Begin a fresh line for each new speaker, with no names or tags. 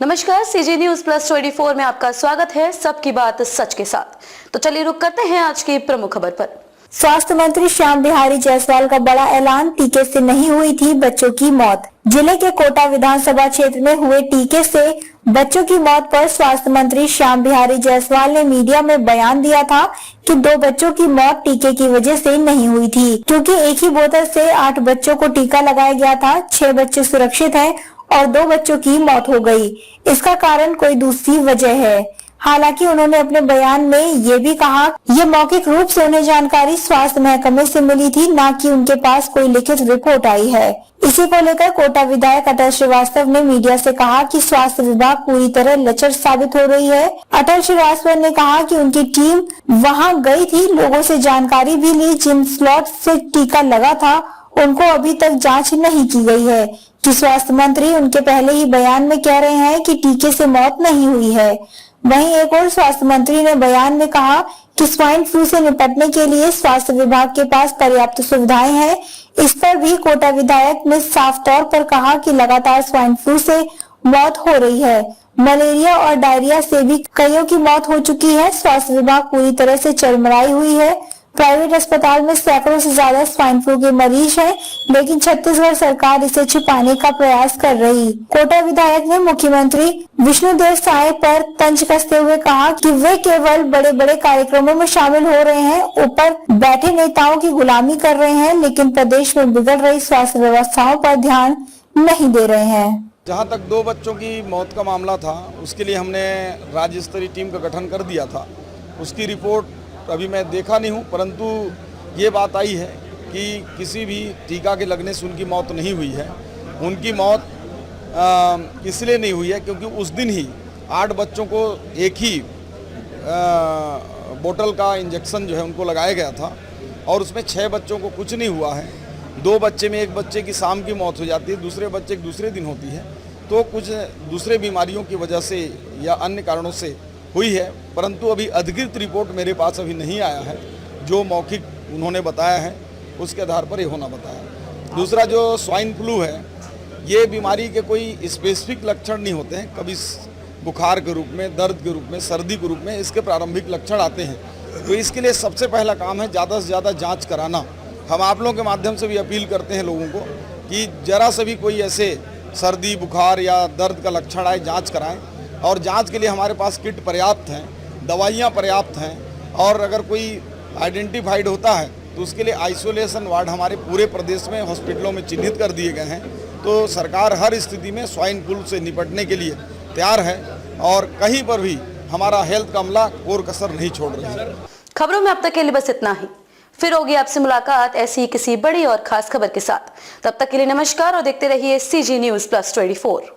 नमस्कार, CG news plus 24 में आपका स्वागत है। सबकी बात सच के साथ। तो चलिए रुक करते हैं आज की प्रमुख खबर पर।
स्वास्थ्य मंत्री श्याम बिहारी जायसवाल का बड़ा ऐलान, टीके से नहीं हुई थी बच्चों की मौत। जिले के कोटा विधानसभा क्षेत्र में हुए टीके से बच्चों की मौत पर स्वास्थ्य मंत्री श्याम बिहारी जायसवाल ने मीडिया में बयान दिया था कि 2 बच्चों की मौत टीके की वजह से नहीं हुई थी, क्योंकि एक ही बोतल से 8 बच्चों को टीका लगाया गया था। 6 बच्चे सुरक्षित हैं और 2 बच्चों की मौत हो गई। इसका कारण कोई दूसरी वजह है। हालांकि उन्होंने अपने बयान में ये भी कहा, ये मौखिक रूप से उन्हें जानकारी स्वास्थ्य महकमे से मिली थी, न कि उनके पास कोई लिखित रिपोर्ट आई है। इसी को लेकर कोटा विधायक अटल श्रीवास्तव ने मीडिया से कहा कि स्वास्थ्य विभाग पूरी तरह लचर साबित हो रही है। अटल श्रीवास्तव ने कहा कि उनकी टीम वहां गई थी, लोगों से जानकारी भी ली। जिन स्लॉट से टीका लगा था उनको अभी तक जांच नहीं की गई है कि स्वास्थ्य मंत्री उनके पहले ही बयान में कह रहे हैं कि टीके से मौत नहीं हुई है। वहीं एक और स्वास्थ्य मंत्री ने बयान में कहा कि स्वाइन फ्लू से निपटने के लिए स्वास्थ्य विभाग के पास पर्याप्त सुविधाएं हैं। इस पर भी कोटा विधायक ने साफ तौर पर कहा कि लगातार स्वाइन फ्लू से मौत हो रही है। मलेरिया और डायरिया से भी कईयों की मौत हो चुकी है। स्वास्थ्य विभाग पूरी तरह से चरमराई हुई है। प्राइवेट अस्पताल में सैकड़ों से ज्यादा स्वाइन फ्लू के मरीज हैं, लेकिन छत्तीसगढ़ सरकार इसे छिपाने का प्रयास कर रही। कोटा विधायक ने मुख्यमंत्री विष्णुदेव साय पर तंज कसते हुए कहा कि वे केवल बड़े बड़े कार्यक्रमों में शामिल हो रहे हैं, ऊपर बैठे नेताओं की गुलामी कर रहे हैं, लेकिन प्रदेश में बिगड़ रही स्वास्थ्य व्यवस्थाओं पर ध्यान नहीं दे रहे हैं।
जहाँ तक 2 बच्चों की मौत का मामला था, उसके लिए हमने राज्य स्तरीय टीम का गठन कर दिया था। उसकी रिपोर्ट अभी मैं देखा नहीं हूँ, परंतु ये बात आई है कि किसी भी टीका के लगने से उनकी मौत नहीं हुई है। उनकी मौत इसलिए नहीं हुई है क्योंकि उस दिन ही 8 बच्चों को एक ही बोतल का इंजेक्शन जो है उनको लगाया गया था और उसमें 6 बच्चों को कुछ नहीं हुआ है। 2 बच्चे में एक बच्चे की शाम की मौत हो जाती है, दूसरे बच्चे की दूसरे दिन होती है। तो कुछ दूसरे बीमारियों की वजह से या अन्य कारणों से हुई है, परंतु अभी अधिकृत रिपोर्ट मेरे पास अभी नहीं आया है। जो मौखिक उन्होंने बताया है उसके आधार पर ये होना बताया। दूसरा जो स्वाइन फ्लू है, ये बीमारी के कोई स्पेसिफिक लक्षण नहीं होते हैं। कभी बुखार के रूप में, दर्द के रूप में, सर्दी के रूप में इसके प्रारंभिक लक्षण आते हैं। तो इसके लिए सबसे पहला काम है ज़्यादा से ज़्यादा जाँच कराना। हम आप लोगों के माध्यम से भी अपील करते हैं लोगों को कि जरा से भी कोई ऐसे सर्दी, बुखार या दर्द का लक्षण आए, जाँच कराएँ। और जांच के लिए हमारे पास किट पर्याप्त हैं, दवाइयाँ पर्याप्त हैं, और अगर कोई आइडेंटिफाइड होता है तो उसके लिए आइसोलेशन वार्ड हमारे पूरे प्रदेश में हॉस्पिटलों में चिन्हित कर दिए गए हैं। तो सरकार हर स्थिति में स्वाइन फ्लू से निपटने के लिए तैयार है और कहीं पर भी हमारा हेल्थ का अमला कोर कसर नहीं छोड़ रही है।
खबरों में अब तक के लिए बस इतना ही। फिर होगी आपसे मुलाकात ऐसी ही किसी बड़ी और खास खबर के साथ। तब तक के लिए नमस्कार और देखते रहिए सीजी न्यूज प्लस 24।